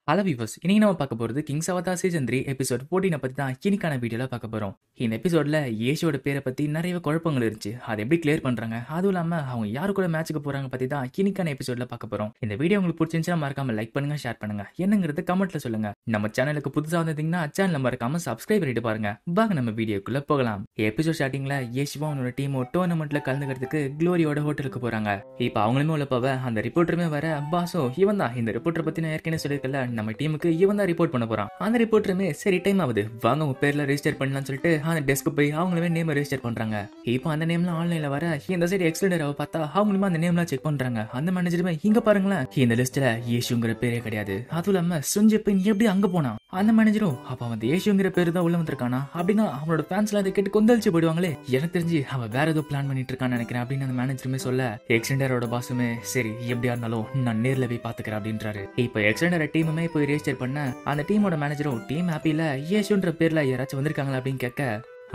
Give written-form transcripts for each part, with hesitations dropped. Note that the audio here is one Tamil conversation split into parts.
ஹலோ வியூவர்ஸ், இன்னைக்கு நம்ம பார்க்க போகிறது கிங்ஸ் அவதார் சீசன் 3 எபிசோட் 14 பற்றி தான் இன்னைக்கான வீடியோவில் பார்க்க போகிறோம். இந்த எபிசோடில் ஏஷியோட பேரை பற்றி நிறைய குழப்பங்கள் இருந்துச்சு. அதை எப்படி கிளியர் பண்ணுறாங்க, அதுவும் இல்லாமல் அவங்க யாரு கூட மேட்சுக்கு போகிறாங்க பற்றி தான் இன்னைக்கான எபிசோடில் பார்க்க போகிறோம். இந்த வீடியோ உங்களுக்கு பிடிச்சிருந்துச்சுன்னா மறக்காம லைக் பண்ணுங்க, ஷேர் பண்ணுங்க, என்னங்கிறது கமெண்ட்ல சொல்லுங்க. நம்ம சேனலுக்கு புதுசாக வந்தீங்கன்னா சேனலை மறக்காம சப்ஸ்கிரைப் பண்ணிட்டு பாருங்க. வாங்க நம்ம வீடியோக்குள்ள போகலாம். எபிசோட் ஸ்டார்டிங்ல ஏஷிவா அவனோட டீமோ டோர்னமெண்ட்ல கலந்துக்கிறதுக்கு க்ளோரியோட ஹோட்டலுக்கு போறாங்க. இப்போ அவங்களுமே உள்ள போவ அந்த ரிப்போர்ட்டருமே வர, பாசோ இவன் தான் இந்த ரிப்போர்ட்டரை பத்தி நான் ஏற்கனவே சொல்லியிருக்கல, நம்ம டீமுக்கு இவன் தான் ரிப்போர்ட் பண்ண போறான். அந்த ரிப்போர்ட்டருமே சரி டைம் ஆகுது, வாங்க உங்க பேர்ல ரெஜிஸ்டர் பண்ணலாம்னு சொல்லிட்டு அந்த டெஸ்க்கு போய் அவங்களுமே நேம் ரெஜிஸ்டர் பண்றாங்க. இப்போ அந்த நேம்லாம் ஆன்லைன்ல வர, இந்த சைடு எக்ஸ்டெண்டராவை பார்த்தா அவங்களுமே அந்த நேம்லாம் செக் பண்றாங்க. அந்த மேனேஜருமே இங்க பாருங்களேன், இந்த லிஸ்ட்ல ஏஷுங்கிற பேரே கிடையாது, அதுவும் இல்லாம சுஞ்சிப்பின் எப்படி அங்க போனா. அந்த மேனேஜரும் அப்ப அவன் ஏஷுங்கிற பேரு தான் உள்ள வந்திருக்கானா அப்படின்னா அவனோட ஃபேன்ஸ்லாம் அதை கேட்டு கொந்தளிச்சு போயிடுவாங்களே, எனக்கு தெரிஞ்சு அவன் வேற ஏதோ பிளான் பண்ணிட்டு இருக்கான்னு நினைக்கிறேன் அப்படின்னு அந்த மேனேஜருமே சொல்ல, எக்ஸ்டெண்டரோட பாஸுமே சரி எப்படியா இருந்தாலும் நான் நேர்ல போய் பாத்துக்கிறேன் அப்படின்றாரு. இப்போ எக்ஸ்டெண்டர் டீமுமே போய் ரெஜிஸ்டர் பண்ண, அந்த டீமோட மேனேஜரும் டீம் ஹாப்பில ஏஷுன்ற பேர்ல யாராச்சும் வந்திருக்காங்களா அப்படின்னு கேட்க,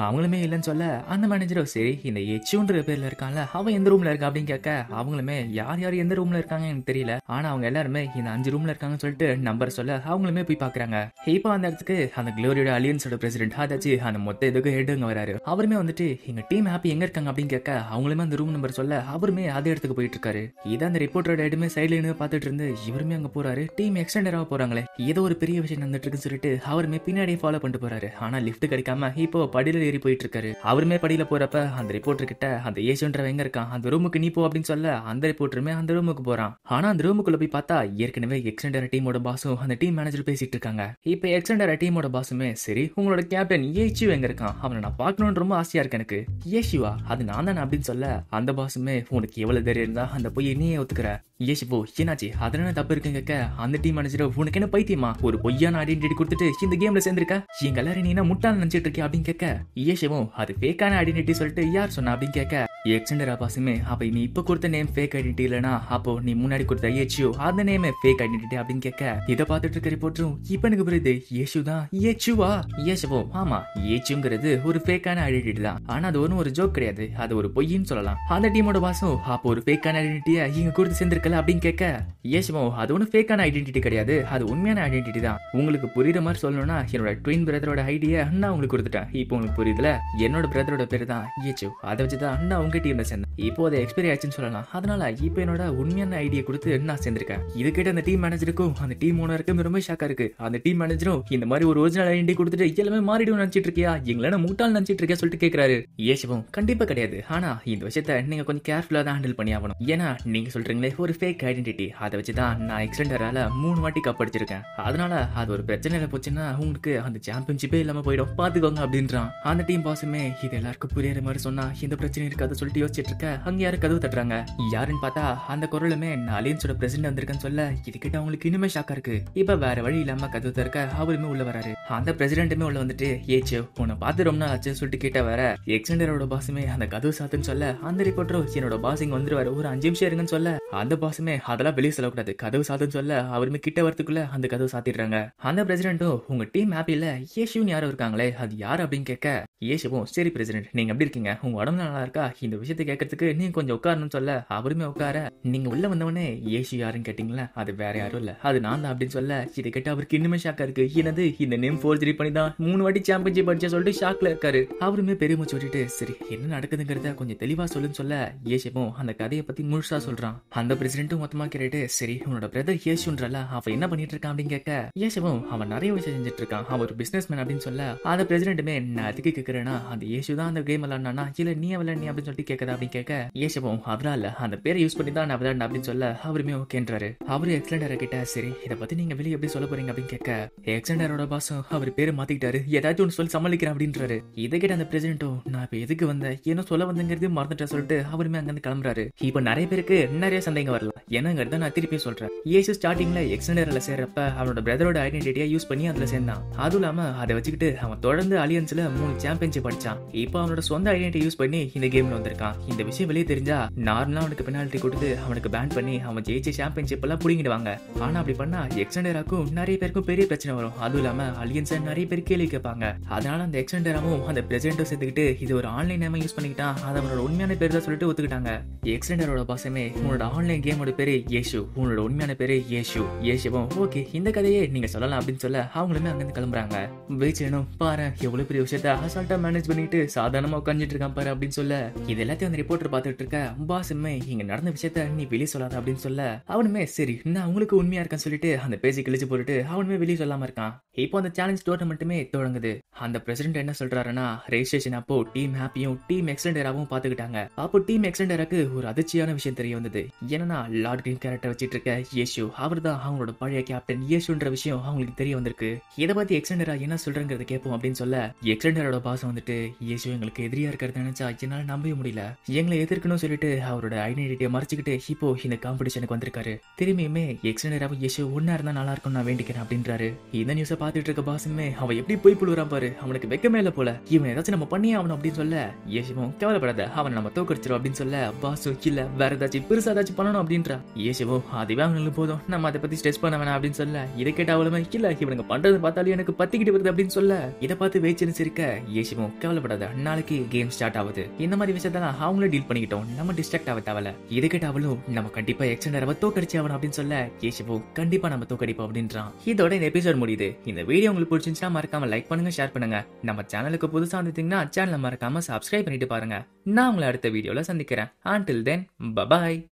அவங்களுமே இல்லைன்னு சொல்ல, அந்த மேனேஜரும் சரி இந்த எச்சுன்ற பேர்ல இருக்கான்ல அவன் எந்த ரூம்ல இருக்கா அப்படின்னு கேட்க, அவங்களுமே யார் யார் எந்த ரூம்ல இருக்காங்க எனக்கு தெரியல, ஆனா அவங்க எல்லாருமே இந்த 5 ரூம்ல இருக்காங்கன்னு சொல்லிட்டு நம்பர் சொல்ல அவங்களுமே போய் பாக்குறாங்க. இப்போ அந்த இடத்துக்கு அந்த க்ளோரியோட அலியன்ஸோட பிரசிடென்ட் அதாச்சு அந்த மொத்த இதுக்கு ஹெட்டுங்க வராரு. அவருமே வந்துட்டு எங்க டீம் ஹாப்பி எங்க இருக்காங்க அப்படின்னு கேட்க, அவங்களுமே அந்த ரூம் நம்பர் சொல்ல அவருமே அதே இடத்துக்கு போயிட்டு இருக்காரு. இதை அந்த ரிப்போர்ட்டரோட ஹெட்டுமே சைட்ல இருந்து பாத்துட்டு இருந்து இவருமே அங்க போறாரு. டீம் எக்ஸ்டெண்டராக போறாங்களே, ஏதோ ஒரு பெரிய விஷயம் நடந்துட்டு இருக்குன்னு சொல்லிட்டு அவருமே பின்னாடியே ஃபாலோ பண்ணிட்டு போறாரு. ஆனா லிஃப்ட் கிடைக்காம இப்போ படியில ஏறி போயிட்டு இருக்காரு. அவருமே படியில போறப்ப அந்த ரிப்போர்ட்டர் கிட்ட அந்த ஏஷியன்ற எங்க இருக்கான், அந்த ரூமுக்கு நீ போ அப்படின்னு சொல்ல, அந்த ரிப்போர்ட்டருமே அந்த ரூமுக்கு போறான். ஆனா அந்த ரூமுக்குள்ள போய் பார்த்தா ஏற்கனவே எக்ஸ்டெண்டர் டீமோட பாஸும் அந்த டீம் மேனேஜர் பேசிட்டு இருக்காங்க. இப்ப எக்ஸ்டெண்டர் டீமோட பாஸுமே சரி உங்களோட கேப்டன் ஏஷிவ் எங்க இருக்கான், அவனை நான் பார்க்கணும்னு ரொம்ப ஆசையா இருக்கு எனக்கு. ஏஷிவா அது நான் தானே அப்படின்னு சொல்ல, அந்த பாஸுமே உனக்கு எவ்வளவு தைரியம் இருந்தா அந்த பொய்யை நீயே ஒத்துக்கிற. ஏஷிவோ என்னாச்சு அதனால தப்பு இருக்குன்னு கேட்க, அந்த டீம் மேனேஜர் உனக்கு என்ன பைத்தியமா, ஒரு பொய்யான ஐடென்டிட்டி கொடுத்துட்டு இந்த கேம்ல சேர்ந்திருக்க, எங்க எல்லாரும் நீ என்ன முட்டாள் நினைச்சிட்டு இருக்கியா அப்படின்னு கேட்க, ஏஷிவும் அது ஃபேக்கான ஐடென்டிட்டி சொல்லிட்டு யார் சொன்னா அப்படின்னு கேட்க, எக்ஸ்டெண்டர் பாஸுமே அப்ப நீ இப்ப கொடுத்த நேம் ஃபேக் ஐடென்டிட்டி இல்லனா அப்போ நீ முன்னாடி கொடுத்த ஏச்சியோ அந்த நேமே ஃபேக் ஐடென்டிட்டி அப்படின்னு கேட்க, இதை பார்த்துட்டு இருக்க ரிப்போர்ட்டரும் இப்ப எனக்கு புரியுது ஏஷு தான் ஏச்சுவா. ஏஷவோ ஆமா ஏச்சுங்கிறது ஒரு ஃபேக்கான ஐடென்டிட்டி தான், ஆனா அது ஒன்னும் ஒரு ஜோக் கிடையாது, அது ஒரு பொய்ன்னு சொல்லலாம். அந்த டீமோட பாஸும் அப்போ ஒரு ஃபேக்கான ஐடென்டிட்டியை இங்க கொடுத்து சேர்ந்திருக்கல அப்படின்னு கேட்க, ஏஷவோ அது ஒன்னும் ஃபேக்கான ஐடென்டிட்டி கிடையாது, அது உண்மையான ஐடென்டிட்டி தான். உங்களுக்கு புரியுற மாதிரி சொல்லணும்னா என்னோட ட்வின் பிரதரோட ஐடியா நான் உங்களுக்கு கொடுத்துட்டேன், இப்போ உங்களுக்கு புரியுதுல, என்னோட பிரதரோட பேரு தான் ஏச்சு, அதை வச்சுதான் நான் உங்க டீம்ல சேர்ந்தேன். இப்போ அதை எக்ஸ்பைரி ஆச்சுன்னு சொல்லலாம், அதனால இப்போ என்னோட உண்மையான ஐடியா கொடுத்து நான் சேர்ந்திருக்கேன். இது கேட்ட அந்த டீம் மேனேஜருக்கும் அந்த டீம் ஓனருக்கும் ரொம்ப ஷாக்கா இருக்கு. அந்த டீம் மேனேஜரும் இந்த மாதிரி ஒரு ஒரிஜினல் ஐடென்டி கொடுத்துட்டு எல்லாமே மாறிடும் நினைச்சிட்டு இருக்கியா, எங்களை முட்டாள் நினைச்சிட்டு இருக்கியா சொல்லிட்டு கேட்கிறாரு. ஏஷவும் கண்டிப்பா கிடையாது, ஆனா இந்த விஷயத்த நீங்க கொஞ்சம் கேர்ஃபுல்லா தான் ஹேண்டில் பண்ணி ஆகணும், ஏன்னா நீங்க சொல்றீங்களே ஒரு ஃபேக் ஐடென்டிட்டி, அதை வச்சுதான் நான் எக்ஸ்டெண்டரால 3 வாட்டி கப் அடிச்சிருக்கேன், அதனால அது ஒரு பிரச்சனையில போச்சுன்னா உங்களுக்கு அந்த சாம்பியன்ஷிப்பே இல்லாம போயிடும் பாத்துக்கோங்க அப்படின்றான். அந்த டீம் பாஸுமே இது எல்லாருக்கும் புரியுற மாதிரி சொன்னா இந்த பிரச்சனை இருக்காது சொல்லிட்டு யோசிச்சுட்டு இருக்க, அங்க யாரு கதவு தட்டுறாங்க. யாருன்னு பார்த்தா அந்த குரலுமே நான் அலியன்ஸோட பிரசிடென்ட் வந்திருக்கேன்னு சொல்ல, இது கிட்ட அவங்களுக்கு இனிமே ஷாக்கா இருக்கு. இப்ப வேற வழி இல்லாம கதவு திறக்க அவருமே உள்ள வராரு. அந்த பிரசிடென்ட்டுமே உள்ள வந்துட்டு ஏச்சு உன்னை பார்த்து ரொம்ப நாள் ஆச்சு சொல்லிட்டு கேட்ட வர, எக்ஸ்டெண்டரோட பாஸுமே அந்த கதவு சாத்துன்னு சொல்ல, அந்த ரிப்போர்ட்டரும் என்னோட பாஸ் இங்க வந்துருவாரு ஒரு 5 நிமிஷம் இருங்கன்னு சொல்ல, அந்த பாஸுமே அதெல்லாம் வெளியே சொல்லக்கூடாது கதவு சாத்துன்னு சொல்ல, அவருமே கிட்ட வரத்துக்குள்ள அந்த கதவு சாத்திடுறாங்க. அந்த பிரசிடென்ட்டும் உங்க டீம் ஹாப்பில ஏஷுன்னு யாரும் இருக்காங்களே அது யார் அப்படின்னு கேட்க, ஏஷுவும் சரி பிரசிடென்ட் நீங்க எப்படி இருக்கீங்க, உங்க உடம்பு நல்லா இருக்கா, இந்த விஷயத்தை கேட்கறதுக்கு நீங்க கொஞ்சம் உட்காரணும்னு சொல்ல, அவருமே உட்கார, நீங்க உள்ள வந்தவனே ஏஷு யாருன்னு கேட்டீங்களா, அது வேற யாரும் இல்ல அது நான் தான் அப்படின்னு சொல்ல, இதை கேட்டு அவருக்கு இன்னுமே ஷாக்கா இருக்கு. என்னது இந்த நேம் ஃபோர்ஜரி பண்ணி தான் 3 வாட்டி சாம்பியன்ஷிப் அடிச்சா சொல்லிட்டு ஷாக்ல இருக்காரு. அவருமே பெருமூச்சு விட்டுட்டு சரி என்ன நடக்குதுங்கிறத கொஞ்சம் தெளிவா சொல்லுன்னு சொல்ல, ஏஷுவும் அந்த கதையை பத்தி முழுசா சொல்றான். அந்த பிரசிடென்ட்டும் மொத்தமா கேட்டு சரி உன்னோட பிரதர் ஏஷுன்றல அவன் என்ன பண்ணிட்டு இருக்கான் அப்படின்னு கேட்க, ஏஷுவும் அவன் நிறைய விஷயம் செஞ்சுட்டு இருக்கான், அவன் ஒரு பிசினஸ் மேன் அப்படின்னு சொல்ல, அந்த பிரசிடென்ட்டுமே நான் அதுக்கு கேட்கிறேன்னா அந்த ஏஷு தான் அந்த கேம் விளையாடுனா இல்ல நீ விளையாடி அப்படின்னு சொல்லிட்டு கேட்கதா அப்படின்னு கேட்க, ஏஷுவும் அதெல்லாம் இல்ல அந்த பேரை யூஸ் பண்ணி தான் நான் விளையாடுன அப்படின்னு சொல்ல, அவருமே ஓகேன்றாரு. அவரு எக்ஸ்டெண்டர் கிட்ட சரி இதை பத்தி நீங்க வெளியே எப்படி சொல்ல போறீங்க அப்படின்னு கேட்க, எக்ஸ்டெண்டரோட பாஸும் அவர் பேரை மாத்திக்கிட்டாரு ஏதாச்சும் ஒன்று சொல்லி சமாளிக்கிறேன் அப்படின்றாரு. இதை கேட்ட அந்த பிரசிடென்ட்டும் நான் இப்ப எதுக்கு வந்தேன் என்ன சொல்ல வந்தங்கிறது மறந்துட்டேன் சொல்லிட்டு அவருமே அங்கிருந்து கிளம்புறாரு. இப்ப நிறைய பேருக்கு நிறைய சந்தேகம் வரலாம், என்னங்கிறத நான் திருப்பி சொல்றேன். ஏசு ஸ்டார்டிங்ல எக்ஸ்டெண்டர்ல சேர்றப்ப அவனோட பிரதரோட ஐடென்டிட்டியை யூஸ் பண்ணி அதுல சேர்ந்தான், அதுவும் இல்லாம அதை வச்சுக்கிட்டு அவன் தொடர்ந்து அலியன்ஸ்ல 3 சாம்பியன்ஷிப் அடிச்சான். இப்போ அவனோட சொந்த ஐடென்டிட்டி யூஸ் பண்ணி இந்த கேம்ல வந்திருக்கான். இந்த விஷயம் வெளியே தெரிஞ்சா நார்மலா அவனுக்கு பெனால்ட்டி கொடுத்து அவனுக்கு பேன் பண்ணி அவன் ஜெயிச்ச சாம்பியன்ஷிப் எல்லாம் புடிங்கிடுவாங்க. ஆனா அப்படி பண்ணா எக்ஸ்டெண்டராக்கும் நிறைய பேருக்கும் பெரிய பிரச்சனை வரும். அதுவும் இல்லாம அலியன்ஸ் நிறைய பேர் கேள்வி கேட்பாங்க. அதனால அந்த எக்ஸ்டெண்டராவும் அந்த பிரசிடென்ட்டும் சேர்த்துக்கிட்டு இது ஒரு ஆன்லைன் நேம் யூஸ் பண்ணிக்கிட்டான், அது அவனோட உண்மையான பேர் தான் சொல்லிட்டு ஒத்துக்கிட்டாங்க. எக்ஸ்டெண்டரோட பாசமே உன்னோட ஆன்லைன் கேமோட பேரு ஏஷு, உன்னோட உண்மையான பேரு ஏஷு. ஏஷுவும் ஓகே இந்த கதையே நீங்க சொல்லலாம் அப்படின்னு சொல்ல அவங்களுமே அங்கிருந்து கிளம்புறாங்க. வெயிச்சேனும் பாரு எவ்வளவு பெரிய விஷயத்த அசால்ட்டா மேனேஜ் பண்ணிட்டு சாதாரணமா உட்காந்துட்டு இருக்கான் பாரு அப்படின்னு சொல்ல இது எல்லாத்தையும் அந்த ரிப்போர்ட்டர் பார்த்துட்டு இருக்க பாசுமே இங்க நடந்த விஷயத்த நீ வெளியே சொல்லாத அப்படின்னு சொல்ல அவனுமே சரி நான் உங்களுக்கு உண்மையா இருக்கேன்னு சொல்லிட்டு அந்த பேசி கிழிச்சு போட்டுட்டு அவனுமே வெளியே சொல்லாம இருக்கான். இப்போ அந்த சேலஞ்ச் டோர்னமெண்ட்டுமே தொடங்குது. அந்த பிரசிடென்ட் என்ன சொல்றாருன்னா ரெஜிஸ்ட்ரேஷன் அப்போ டீம் ஹாப்பியும் டீம் எக்ஸ்டெண்டராவும் பாத்துக்கிட்டாங்க. அப்போ டீம் எக்ஸ்டெண்டருக்கு ஒரு அதிர்ச்சியான விஷயம் தெரிய வந்தது. என்னன்னா லார்ட் கிரீன் கேரக்டர் வச்சிட்டு இருக்க ஏஷு அவர் தான் அவங்களோட பழைய கேப்டன் ஏஷுன்ற விஷயம் அவங்களுக்கு தெரிய வந்திருக்கு. இதை பத்தி எக்ஸ்டெண்டரா என்ன சொல்றேங்கிறத கேட்போம் அப்படின்னு சொல்ல எக்ஸ்டெண்டரோட பாஸ் வந்துட்டு ஏஷு எங்களுக்கு எதிரியா இருக்கிறத நினைச்சா என்னால நம்பவே முடியல, எங்களை எதிர்க்கணும் சொல்லிட்டு அவரோட ஐடென்டிட்டியை மறைச்சிக்கிட்டு இப்போ இந்த காம்படிஷனுக்கு வந்திருக்காரு. திரும்பியுமே எக்ஸ்டெண்டராவும் ஏஷு ஒன்னா இருந்தா நல்லா இருக்கும் நான் வேண்டிக்கிறேன் அப்படின்றாரு. இந்த நியூஸை பார்த்துட்டு இருக்க பாசுமே அவன் எப்படி போய் புழுறான் பாரு, அவனுக்கு வெக்கமே இல்ல போல, இவன் ஏதாச்சும் நம்ம பண்ணியே ஆகணும் அப்படின்னு சொல்ல ஏசுவும் கவலைப்படாத அவனை நம்ம தோக்கடிச்சிரும் அப்படின்னு சொல்ல பாசு இல்ல வேற ஏதாச்சும் பெருசா ஏதாச்சும் பண்ணணும் அப்படின்றா. ஏசுவும் அதுவே அவங்களுக்கு போதும் நம்ம அதை பத்தி ஸ்ட்ரெஸ் பண்ண வேணாம் அப்படின்னு சொல்ல இதை கேட்ட அவளுமே இல்ல இவனுக்கு பண்றது பார்த்தாலும் எனக்கு பத்திக்கிட்டு வருது அப்படின்னு சொல்ல இதை பார்த்து வெயிச்சு சிரிக்க ஏசுவும் கவலைப்படாத நாளைக்கு கேம் ஸ்டார்ட் ஆகுது, இந்த மாதிரி விஷயத்தான் அவங்களே டீல் பண்ணிக்கிட்டோம், நம்ம டிஸ்ட்ராக்ட் ஆக தேவையில்ல. இதை கேட்ட அவளும் நம்ம கண்டிப்பா எக்ஸ்டெண்டரை தோக்கடிச்சு ஆகணும் அப்படின்னு சொல்ல ஏசுவும் கண்டிப்பா நம்ம தோக்கடிப்போம் அப்படின்றான். இதோட இந்த எபிசோட் முடியுது. இந்த வீடியோ உங்களுக்கு பிடிச்சிருந்துச்சுன்னா மறக்காம லைக் பண்ணுங்க, ஷேர் பண்ணுங்க. நம்ம சேனலுக்கு புதுசா வந்துட்டீங்கன்னா சேனலை மறக்காம சப்ஸ்கிரைப் பண்ணிட்டு பாருங்க. நான் உங்களை அடுத்த வீடியோல சந்திக்கிறேன். Until then, bye bye.